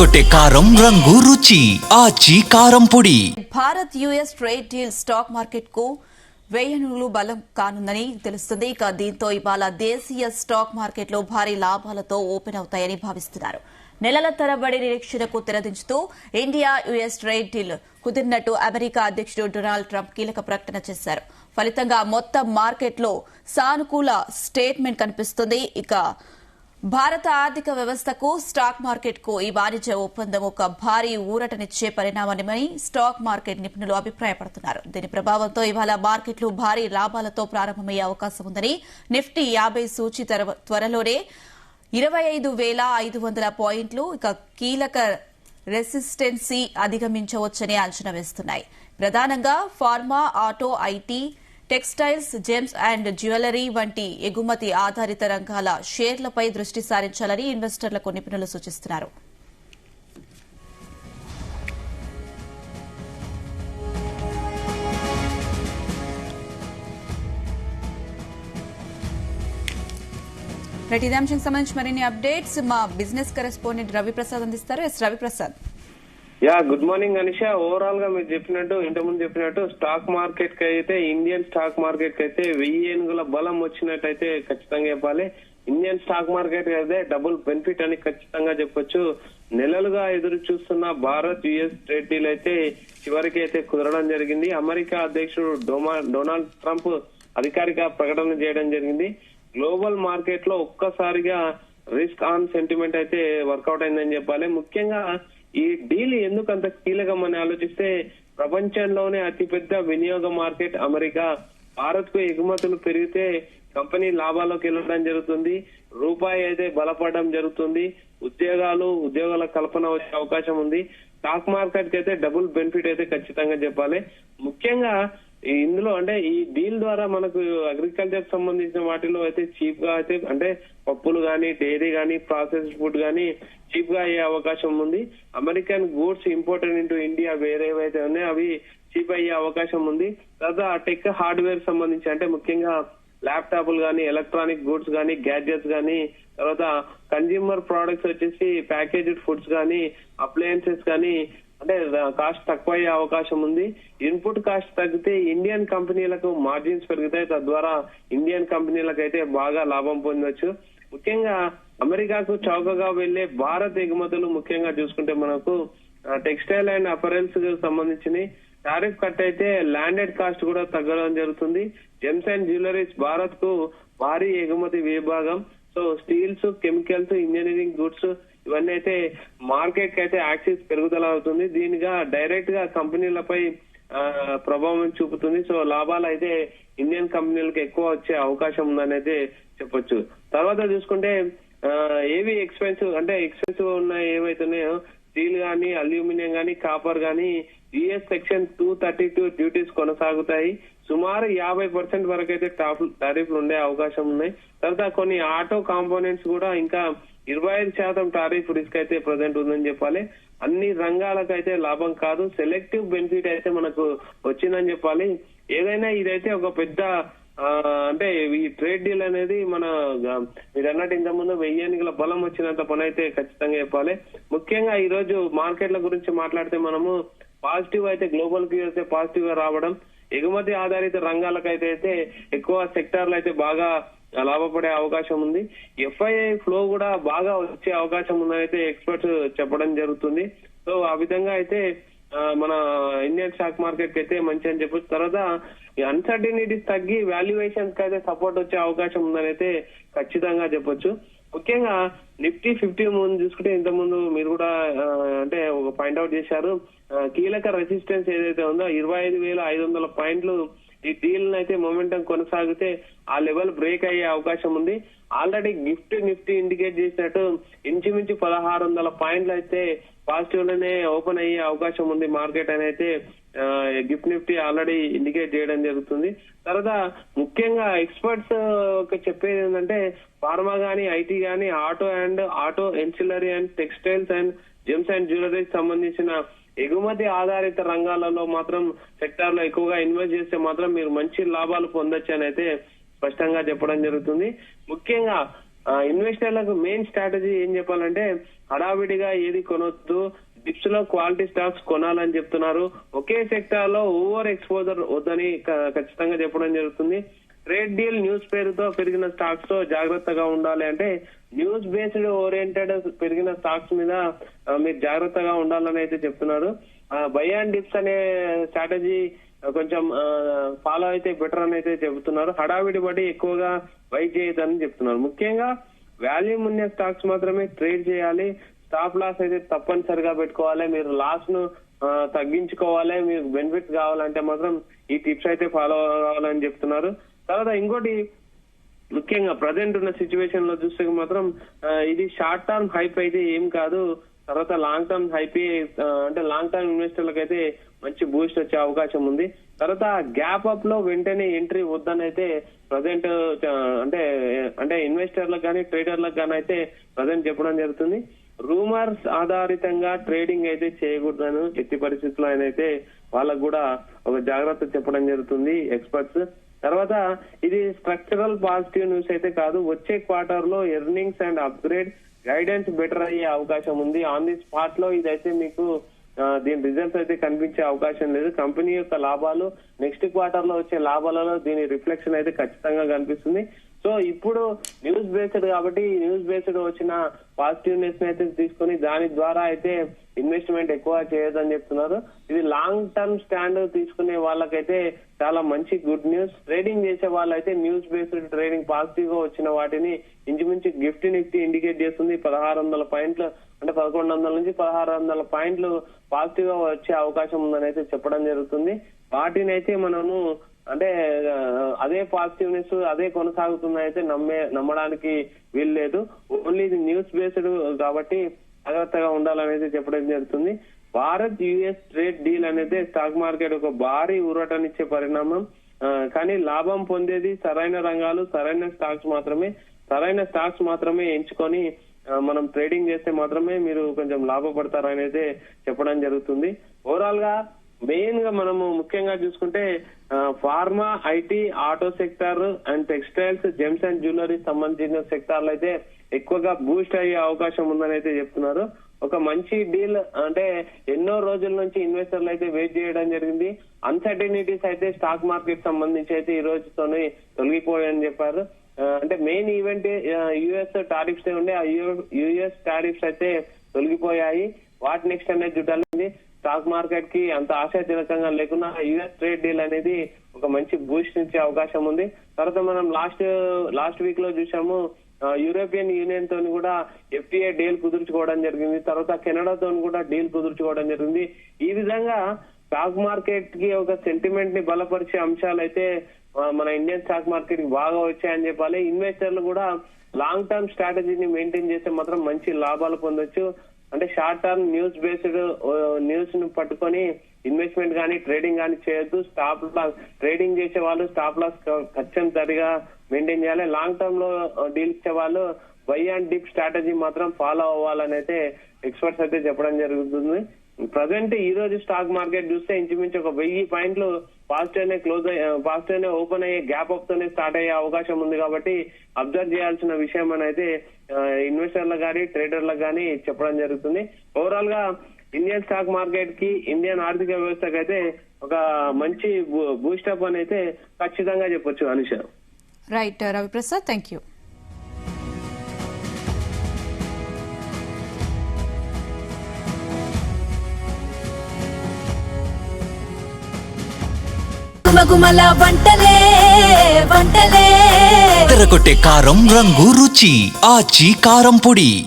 అదరగొట్టే కారం రంగు రుచి ఆచి కారం పొడి. Bharat US trade deal stock market కు వేయనులు బలం కానుందని తెలుస్తుంది. ఇక దీంతో ఇవాళ దేశీయ స్టాక్ మార్కెట్లో భారీ లాభాలతో ఓపెన్ అవుతాయని భావిస్తున్నారు. నెలల తరబడి నిరీక్షణకు తెరదించుతూ ఇండియా యుఎస్ ట్రేడ్ డీల్ కుదిరినట్టు అమెరికా అధ్యక్షుడు డొనాల్డ్ ట్రంప్ కీలక ప్రకటన చేశారు. ఫలితంగా మొత్తం మార్కెట్లో సానుకూల స్టేట్మెంట్ కనిపిస్తుంది. ఇక భారత ఆర్థిక వ్యవస్థకు స్టాక్ మార్కెట్ కు ఈ వాణిజ్య ఒప్పందం ఒక భారీ ఊరటనిచ్చే పరిణామమని స్టాక్ మార్కెట్ నిపుణులు అభిప్రాయపడుతున్నారు. దీని ప్రభావంతో ఇవాళ మార్కెట్లు భారీ లాభాలతో ప్రారంభమయ్యే అవకాశం ఉందని నిఫ్టీ 50 సూచీ త్వరలోనే 25,500 పాయింట్లు ఇక కీలక రెసిస్టెన్సీ అధిగమించవచ్చని అంచనా వేస్తున్నాయి. ప్రధానంగా pharma, auto, IT, textiles, gems and jewellery వంటి ఎగుమతి ఆధారిత రంగాల షేర్లపై దృష్టి సారించాలని ఇన్వెస్టర్లకు నిపుణులు సూచిస్తున్నారు. ఇదే అంశానికి సంబంధించి మరిన్ని అప్డేట్స్ మా బిజినెస్ కరెస్పాండెంట్ రవిప్రసాద్ అందిస్తారు. Raviprasad. Good morning Anisha. Overall గా మీరు చెప్పినట్టు ఇంతకుముందు చెప్పినట్టు స్టాక్ మార్కెట్ కి అయితే ఇండియన్ స్టాక్ మార్కెట్ కి అయితే 1000 ఏనుగుల బలం వచ్చినట్టయితే ఖచ్చితంగా చెప్పాలి. ఇండియన్ స్టాక్ మార్కెట్ అయితే డబుల్ బెనిఫిట్ అని ఖచ్చితంగా చెప్పొచ్చు. నెలలుగా ఎదురు చూస్తున్న భారత్ యుఎస్ ట్రేడ్ డీల్ అయితే చివరికి అయితే కుదరడం జరిగింది. అమెరికా అధ్యక్షుడు డొనాల్డ్ ట్రంప్ అధికారిక ప్రకటన చేయడం జరిగింది. గ్లోబల్ మార్కెట్ లో ఒక్కసారిగా రిస్క్ ఆన్ సెంటిమెంట్ అయితే వర్కౌట్ అయిందని చెప్పాలి. ముఖ్యంగా ఈ డీల్ ఎందుకు అంత కీలకం అని ఆలోచిస్తే ప్రపంచంలోనే అతిపెద్ద వినియోగ మార్కెట్ అమెరికా. భారత్ కు ఎగుమతులు పెరిగితే కంపెనీ లాభాల్లోకి వెళ్ళడం జరుగుతుంది. రూపాయి అయితే బలపడడం జరుగుతుంది. ఉద్యోగాల కల్పన వచ్చే అవకాశం ఉంది. స్టాక్ మార్కెట్ కి అయితే డబుల్ బెనిఫిట్ అయితే ఖచ్చితంగా చెప్పాలి. ముఖ్యంగా ఇందులో అంటే ఈ డీల్ ద్వారా మనకు అగ్రికల్చర్ సంబంధించిన వాటిలో అయితే చీప్ గా అయితే అంటే పప్పులు గానీ, డైరీ గానీ, ప్రాసెస్డ్ ఫుడ్ గానీ చీప్ గా అయ్యే అవకాశం ఉంది. American goods imported into India వేరేవైతే ఉన్నాయో అవి చీప్ అయ్యే అవకాశం ఉంది. తర్వాత టెక్ హార్డ్వేర్ సంబంధించి అంటే ముఖ్యంగా ల్యాప్టాప్లు గానీ, ఎలక్ట్రానిక్ గూడ్స్ గానీ, గ్యాడ్జెట్స్ గానీ, తర్వాత కన్జ్యూమర్ ప్రొడక్ట్స్ వచ్చేసి ప్యాకేజ్డ్ ఫుడ్స్ గానీ, అప్లయన్సెస్ గానీ అంటే కాస్ట్ తక్కువ అయ్యే అవకాశం ఉంది. ఇన్పుట్ కాస్ట్ తగ్గితే ఇండియన్ కంపెనీలకు మార్జిన్స్ పెరుగుతాయి. తద్వారా ఇండియన్ కంపెనీలకు అయితే బాగా లాభం పొందొచ్చు. ముఖ్యంగా అమెరికాకు చౌకగా వెళ్లే భారత్ ఎగుమతులు ముఖ్యంగా చూసుకుంటే మనకు టెక్స్టైల్ అండ్ అపరెల్స్ సంబంధించిన టారిఫ్ కట్ అయితే ల్యాండెడ్ కాస్ట్ కూడా తగ్గడం జరుగుతుంది. జెమ్స్ అండ్ జ్యువెలరీస్ భారత్ కు భారీ ఎగుమతి విభాగం. So steels, chemicals, engineering goods ఇవన్నీ అయితే మార్కెట్ కి అయితే యాక్సిస్ పెరుగుదల అవుతుంది. దీనిగా డైరెక్ట్ గా కంపెనీలపై ప్రభావం చూపుతుంది. సో లాభాలు అయితే ఇండియన్ కంపెనీలకు ఎక్కువ వచ్చే అవకాశం ఉందని అయితే చెప్పొచ్చు. తర్వాత చూసుకుంటే ఏవి ఎక్స్పెన్సివ్ ఉన్న ఏవైతున్నాయో స్టీల్ గానీ, అల్యూమినియం గానీ, కాపర్ గానీ యుఎస్ సెక్షన్ 232 డ్యూటీస్ కొనసాగుతాయి. సుమారు 50% వరకు అయితే టారిఫ్లు ఉండే అవకాశం ఉన్నాయి. తర్వాత కొన్ని ఆటో కాంపోనెంట్స్ కూడా ఇంకా 25% టారిఫ్ రిస్క్ అయితే ప్రజెంట్ ఉందని చెప్పాలి. అన్ని రంగాలకైతే లాభం కాదు, సెలెక్టివ్ బెనిఫిట్ అయితే మనకు వచ్చిందని చెప్పాలి. ఏదైనా ఇదైతే ఒక పెద్ద అంటే ఈ ట్రేడ్ డీల్ అనేది మీరు అన్నట్టు ఇంత ముందు 1000 ఏనుగుల బలం వచ్చినంత పని అయితే ఖచ్చితంగా చెప్పాలి. ముఖ్యంగా ఈ రోజు మార్కెట్ల గురించి మాట్లాడితే మనము పాజిటివ్ అయితే గ్లోబల్ కి అయితే పాజిటివ్ గా రావడం, ఎగుమతి ఆధారిత రంగాలకైతే ఎక్కువ సెక్టార్లు అయితే బాగా లాభపడే అవకాశం ఉంది. ఎఫ్ఐఐ ఫ్లో కూడా బాగా వచ్చే అవకాశం ఉందని అయితే ఎక్స్పర్ట్స్ చెప్పడం జరుగుతుంది. సో ఆ విధంగా అయితే మన ఇండియన్ స్టాక్ మార్కెట్ కి అయితే మంచి అని చెప్పొచ్చు. తర్వాత ఈ అన్సర్టనిటీస్ తగ్గి వాల్యుయేషన్స్ కి అయితే సపోర్ట్ వచ్చే అవకాశం ఉందని అయితే ఖచ్చితంగా చెప్పొచ్చు. ముఖ్యంగా నిఫ్టీ 50 ముందు చూసుకుంటే ఇంత ముందు మీరు కూడా అంటే ఒక పాయింట్అవుట్ చేశారు. కీలక రెసిస్టెన్స్ ఏదైతే ఉందో 25,500 పాయింట్లు ఈ డీల్ అయితే మొమెంటం కొనసాగితే ఆ లెవెల్ బ్రేక్ అయ్యే అవకాశం ఉంది. ఆల్రెడీ నిఫ్టీ ఇండికేట్ చేసినట్టు ఇంచుమించు 1600 పాయింట్లు అయితే పాజిటివ్ లోనే ఓపెన్ అయ్యే అవకాశం ఉంది మార్కెట్ అని అయితే నిఫ్టీ ఆల్రెడీ ఇండికేట్ చేయడం జరుగుతుంది. తర్వాత ముఖ్యంగా ఎక్స్పర్ట్స్ చెప్పేది ఏంటంటే ఫార్మా గానీ, ఐటీ గానీ, auto ancillary and textiles and gems and jewelleries సంబంధించిన ఎగుమతి ఆధారిత రంగాలలో మాత్రం సెక్టార్ లో ఎక్కువగా ఇన్వెస్ట్ చేస్తే మాత్రం మీరు మంచి లాభాలు పొందొచ్చు అని అయితే స్పష్టంగా చెప్పడం జరుగుతుంది. ముఖ్యంగా ఇన్వెస్టర్లకు మెయిన్ స్ట్రాటజీ ఏం చెప్పాలంటే హడావిడిగా ఏది కొనొద్దు, డిప్స్ లో క్వాలిటీ స్టాక్స్ కొనాలని చెప్తున్నారు. ఒకే సెక్టార్ లో ఓవర్ ఎక్స్పోజర్ వద్దని ఖచ్చితంగా చెప్పడం జరుగుతుంది. ట్రేడ్ డీల్ న్యూస్ పేరుతో పెరిగిన స్టాక్స్ తో జాగ్రత్తగా ఉండాలి, అంటే న్యూస్ బేస్డ్ ఓరియంటెడ్ పెరిగిన స్టాక్స్ మీద మీరు జాగ్రత్తగా ఉండాలని అయితే చెప్తున్నారు. బై అండ్ డిప్స్ అనే స్ట్రాటజీ కొంచెం ఫాలో అయితే బెటర్ అని అయితే చెబుతున్నారు. హడావిడి బట్టి ఎక్కువగా బై చేయొద్దని చెప్తున్నారు. ముఖ్యంగా వాల్యూమ్ ఉన్న స్టాక్స్ మాత్రమే ట్రేడ్ చేయాలి. స్టాప్ లాస్ అయితే తప్పనిసరిగా పెట్టుకోవాలి. మీరు లాస్ ను తగ్గించుకోవాలి. మీకు బెనిఫిట్స్ కావాలంటే మాత్రం ఈ టిప్స్ అయితే ఫాలో కావాలని చెప్తున్నారు. తర్వాత ఇంకోటి ముఖ్యంగా ప్రజెంట్ ఉన్న సిచ్యువేషన్ లో చూస్తే మాత్రం ఇది షార్ట్ టర్మ్ హైప్ అయితే ఏం కాదు. తర్వాత లాంగ్ టర్మ్ హైప్ అంటే లాంగ్ టర్మ్ ఇన్వెస్టర్లకు అయితే మంచి బూస్ట్ వచ్చే అవకాశం ఉంది. తర్వాత గ్యాప్ అప్ లో వెంటనే ఎంట్రీ వద్దని అయితే ప్రజెంట్ అంటే ఇన్వెస్టర్లకు కానీ ట్రేడర్లకు కానీ అయితే ప్రజెంట్ చెప్పడం జరుగుతుంది. రూమర్స్ ఆధారితంగా ట్రేడింగ్ అయితే చేయకూడదని ఎట్టి పరిస్థితుల్లో అయితే వాళ్ళకు కూడా ఒక జాగ్రత్త చెప్పడం జరుగుతుంది ఎక్స్పర్ట్స్. తర్వాత ఇది స్ట్రక్చరల్ పాజిటివ్ న్యూస్ అయితే కాదు. వచ్చే క్వార్టర్ లో earnings and upgrade guidance better అయ్యే అవకాశం ఉంది. ఆన్ ది స్పాట్ లో ఇదైతే మీకు దీని రిజల్ట్స్ అయితే కనిపించే అవకాశం లేదు. కంపెనీ యొక్క లాభాలు నెక్స్ట్ క్వార్టర్ లో వచ్చే లాభాలలో దీని రిఫ్లెక్షన్ అయితే ఖచ్చితంగా కనిపిస్తుంది. సో ఇప్పుడు న్యూస్ బేస్డ్ కాబట్టి న్యూస్ బేస్డ్ వచ్చిన పాజిటివ్నెస్ అయితే తీసుకొని దాని ద్వారా అయితే ఇన్వెస్ట్మెంట్ ఎక్కువ చేయొద్దని చెప్తున్నారు. ఇది లాంగ్ టర్మ్ స్టాండ్ తీసుకునే వాళ్ళకైతే చాలా మంచి గుడ్ న్యూస్. ట్రేడింగ్ చేసే వాళ్ళైతే న్యూస్ బేస్డ్ ట్రేడింగ్ పాజిటివ్ గా వచ్చిన వాటిని ఇంచుమించు నిఫ్టీ ఇండికేట్ చేస్తుంది. 1600 పాయింట్లు అంటే 1100 నుంచి 1600 పాయింట్లు పాజిటివ్ గా వచ్చే అవకాశం ఉందని అయితే చెప్పడం జరుగుతుంది. వాటిని అయితే మనము అంటే అదే పాజిటివ్నెస్ అదే కొనసాగుతుందని అయితే నమ్మడానికి వీల్లేదు. ఓన్లీ ఇది న్యూస్ బేస్డ్ కాబట్టి జాగ్రత్తగా ఉండాలనేది చెప్పడం జరుగుతుంది. భారత్ యుఎస్ ట్రేడ్ డీల్ అనేది స్టాక్ మార్కెట్ ఒక భారీ ఊరటనిచ్చే పరిణామం. కానీ లాభం పొందేది సరైన రంగాలు, సరైన స్టాక్స్ మాత్రమే ఎంచుకొని మనం ట్రేడింగ్ చేస్తే మాత్రమే మీరు కొంచెం లాభపడతారని అయితే చెప్పడం జరుగుతుంది. ఓవరాల్ గా మెయిన్ గా మనము ముఖ్యంగా చూసుకుంటే pharma, IT, auto sector and textiles, gems and jewellery సంబంధించిన సెక్టార్లు అయితే ఎక్కువగా బూస్ట్ అయ్యే అవకాశం ఉందని అయితే చెప్తున్నారు. ఒక మంచి డీల్ అంటే ఎన్నో రోజుల నుంచి ఇన్వెస్టర్లు అయితే వెయిట్ చేయడం జరిగింది. అన్సర్టనిటీస్ అయితే స్టాక్ మార్కెట్ సంబంధించి అయితే ఈ రోజుతోనే తొలగిపోయాయని చెప్పారు. అంటే మెయిన్ ఈవెంట్ యుఎస్ టారిఫ్స్ ఉండే ఆ యుఎస్ టారిఫ్స్ అయితే తొలగిపోయాయి. వాట్ నెక్స్ట్ అనేది చూడాలి. స్టాక్ మార్కెట్ కి అంత ఆశాజనకంగా లేకున్నా యుఎస్ ట్రేడ్ డీల్ అనేది ఒక మంచి బూస్ట్ ఇచ్చే అవకాశం ఉంది. తర్వాత మనం లాస్ట్ వీక్ లో చూసాము యూరోపియన్ యూనియన్ తోని కూడా ఎఫ్టీఏ డీల్ కుదుర్చుకోవడం జరిగింది. తర్వాత కెనడాతో కూడా డీల్ కుదుర్చుకోవడం జరిగింది. ఈ విధంగా స్టాక్ మార్కెట్ కి ఒక సెంటిమెంట్ ని బలపరిచే అంశాలు అయితే మన ఇండియన్ స్టాక్ మార్కెట్ కి బాగా వచ్చాయని చెప్పాలి. ఇన్వెస్టర్లు కూడా లాంగ్ టర్మ్ స్ట్రాటజీని మెయింటైన్ చేస్తే మాత్రం మంచి లాభాలు పొందొచ్చు. అంటే short term news based news ను పట్టుకొని ఇన్వెస్ట్మెంట్ కానీ ట్రేడింగ్ కానీ చేయొద్దు. స్టాప్ లాస్ ట్రేడింగ్ చేసే వాళ్ళు స్టాప్ లాస్ ఖచ్చితంగా మెయింటైన్ చేయాలి. లాంగ్ టర్మ్ లో డీల్ ఇచ్చే వాళ్ళు బై అండ్ డిప్ స్ట్రాటజీ మాత్రం ఫాలో అవ్వాలని అయితే ఎక్స్పర్ట్స్ అయితే చెప్పడం జరుగుతుంది. ప్రజెంట్ ఈ రోజు స్టాక్ మార్కెట్ చూస్తే ఇంచుమించు ఒక 1000 పాయింట్లు పాజిటివ్ ఓపెన్ అయ్యే గ్యాప్ అప్ తోనే స్టార్ట్ అయ్యే అవకాశం ఉంది. కాబట్టి అబ్జర్వ్ చేయాల్సిన విషయం అని అయితే ఇన్వెస్టర్లకు కానీ ట్రేడర్లకు కానీ చెప్పడం జరుగుతుంది. ఓవరాల్ గా ఇండియన్ స్టాక్ మార్కెట్ కి ఇండియన్ ఆర్థిక వ్యవస్థకి అయితే ఒక మంచి బూస్టప్ అని అయితే ఖచ్చితంగా చెప్పొచ్చు. Anusha. Right Raviprasad, thank you. గుమగుమల వంటలే తెరకొట్టే కారం రంగు రుచి ఆచి కారం పొడి.